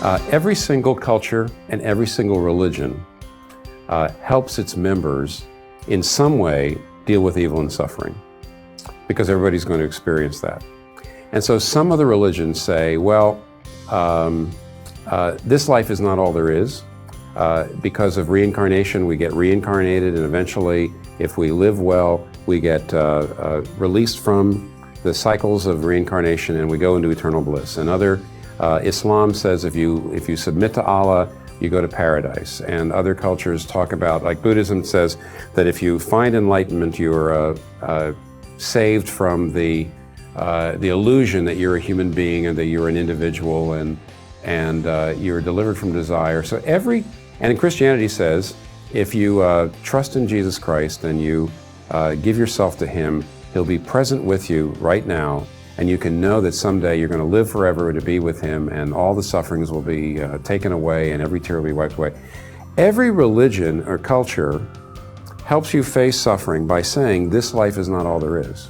Every single culture and every single religion helps its members in some way deal with evil and suffering, because everybody's going to experience that. And so some of the religions say, well, this life is not all there is. Because of reincarnation, we get reincarnated, and eventually, if we live well, we get released from the cycles of reincarnation and we go into eternal bliss. And Islam says if you submit to Allah, you go to paradise. And other cultures talk about, like Buddhism says, that if you find enlightenment, you're saved from the illusion that you're a human being and that you're an individual, and you're delivered from desire. And Christianity says, if you trust in Jesus Christ and you give yourself to Him, He'll be present with you right now, and you can know that someday you're going to live forever to be with Him, and all the sufferings will be taken away and every tear will be wiped away. Every religion or culture helps you face suffering by saying this life is not all there is.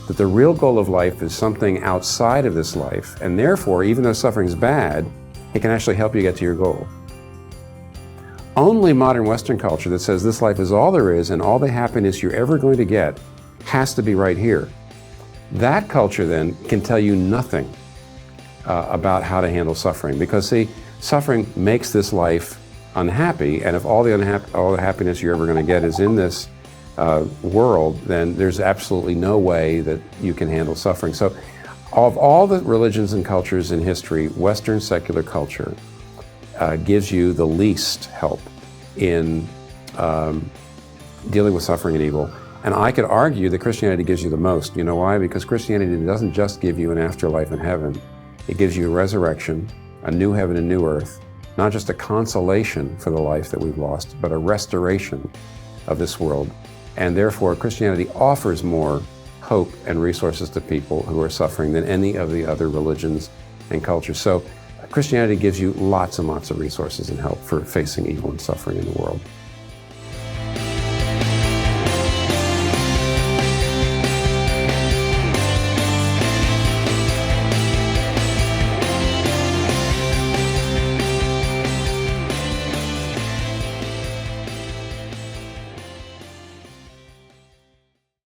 That the real goal of life is something outside of this life, and therefore, even though suffering is bad, it can actually help you get to your goal. Only modern Western culture that says this life is all there is and all the happiness you're ever going to get has to be right here. That culture then can tell you nothing about how to handle suffering, because see, suffering makes this life unhappy, and if all the happiness you're ever going to get is in this world, then there's absolutely no way that you can handle suffering. So of all the religions and cultures in history, Western secular culture gives you the least help in dealing with suffering and evil. And I could argue that Christianity gives you the most. You know why? Because Christianity doesn't just give you an afterlife in heaven. It gives you a resurrection, a new heaven and new earth, not just a consolation for the life that we've lost, but a restoration of this world. And therefore, Christianity offers more hope and resources to people who are suffering than any of the other religions and cultures. So Christianity gives you lots and lots of resources and help for facing evil and suffering in the world.